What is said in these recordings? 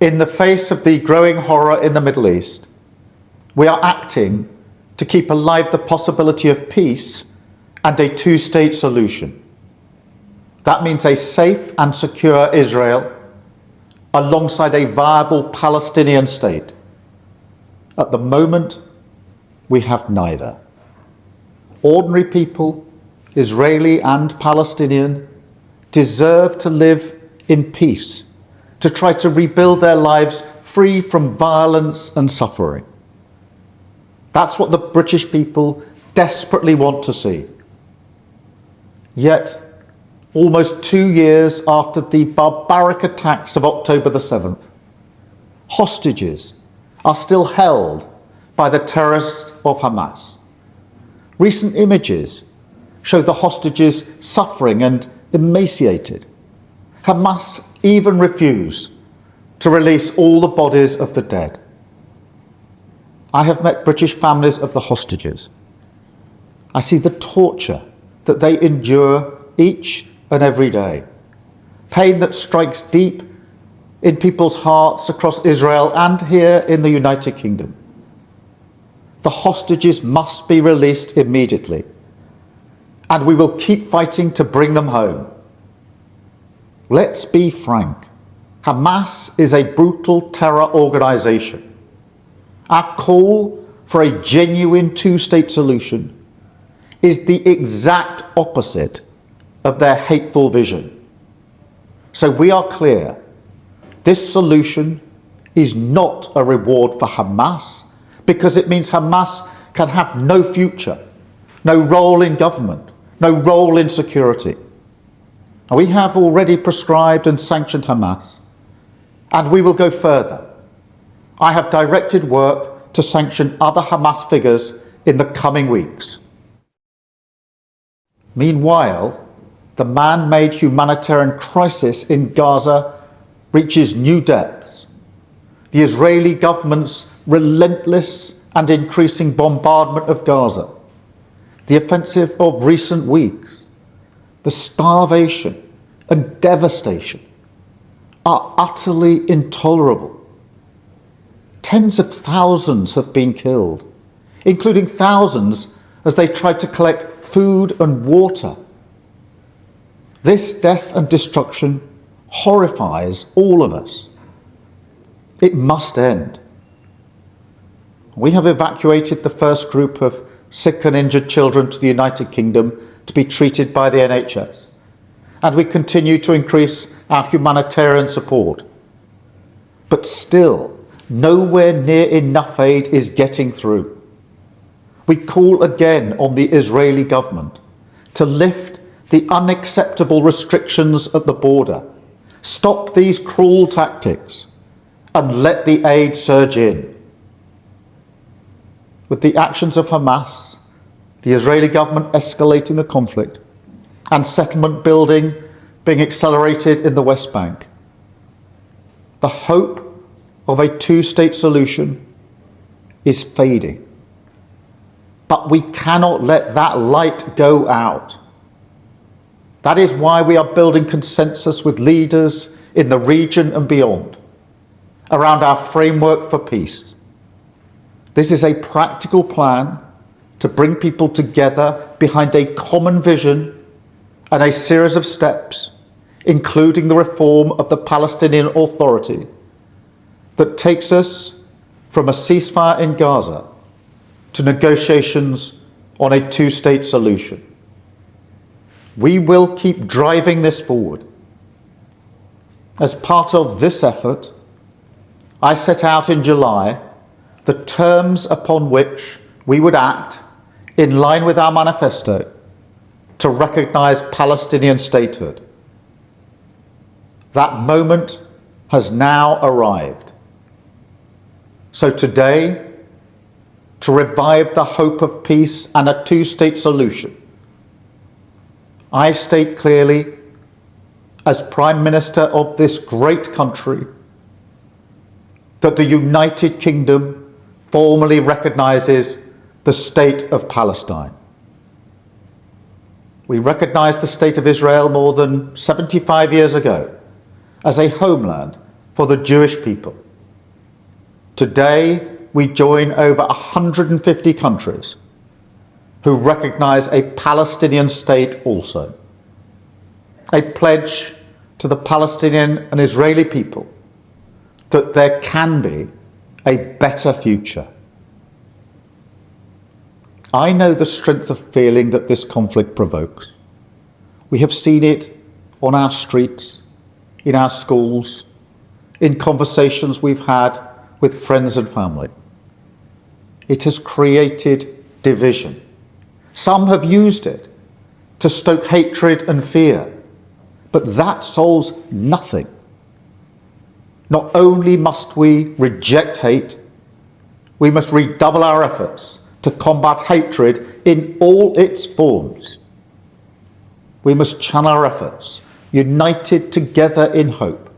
In the face of the growing horror in the Middle East, we are acting to keep alive the possibility of peace and a two-state solution. That means a safe and secure Israel alongside a viable Palestinian state. At the moment, we have neither. Ordinary people, Israeli and Palestinian, deserve to live in peace, to try to rebuild their lives free from violence and suffering. That's what the British people desperately want to see. Yet, almost 2 years after the barbaric attacks of October the 7th, hostages are still held by the terrorists of Hamas. Recent images show the hostages suffering and emaciated. Hamas even refused to release all the bodies of the dead. I have met British families of the hostages. I see the torture that they endure each and every day, pain that strikes deep in people's hearts across Israel and here in the United Kingdom. The hostages must be released immediately, and we will keep fighting to bring them home. Let's be frank. Hamas is a brutal terror organization. Our call for a genuine two-state solution is the exact opposite of their hateful vision. So we are clear. This solution is not a reward for Hamas, because it means Hamas can have no future, no role in government, no role in security. And we have already prescribed and sanctioned Hamas, and we will go further. I have directed work to sanction other Hamas figures in the coming weeks. Meanwhile, the man-made humanitarian crisis in Gaza reaches new depths. The Israeli government's relentless and increasing bombardment of Gaza, the offensive of recent weeks, the starvation and devastation are utterly intolerable. Tens of thousands have been killed, including thousands as they tried to collect food and water. This death and destruction horrifies all of us. It must end. We have evacuated the first group of sick and injured children to the United Kingdom to be treated by the NHS, and we continue to increase our humanitarian support. But still, nowhere near enough aid is getting through. We call again on the Israeli government to lift the unacceptable restrictions at the border, stop these cruel tactics, and let the aid surge in. With the actions of Hamas, the Israeli government escalating the conflict, and settlement building being accelerated in the West Bank, the hope of a two-state solution is fading. But we cannot let that light go out. That is why we are building consensus with leaders in the region and beyond around our framework for peace. This is a practical plan to bring people together behind a common vision and a series of steps, including the reform of the Palestinian Authority, that takes us from a ceasefire in Gaza to negotiations on a two-state solution. We will keep driving this forward. As part of this effort, I set out in July the terms upon which we would act in line with our manifesto to recognise Palestinian statehood. That moment has now arrived. So today, to revive the hope of peace and a two-state solution, I state clearly, as Prime Minister of this great country, that the United Kingdom formally recognises the State of Palestine. We recognised the State of Israel more than 75 years ago as a homeland for the Jewish people. Today, we join over 150 countries who recognize a Palestinian state also. A pledge to the Palestinian and Israeli people that there can be a better future. I know the strength of feeling that this conflict provokes. We have seen it on our streets, in our schools, in conversations we've had with friends and family. It has created division. Some have used it to stoke hatred and fear, but that solves nothing. Not only must we reject hate, we must redouble our efforts to combat hatred in all its forms. We must channel our efforts, united together in hope,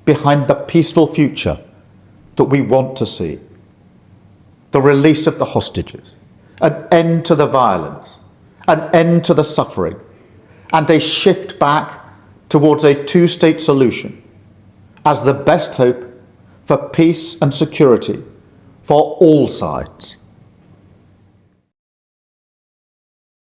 behind the peaceful future that we want to see. The release of the hostages, an end to the violence, an end to the suffering, and a shift back towards a two-state solution as the best hope for peace and security for all sides.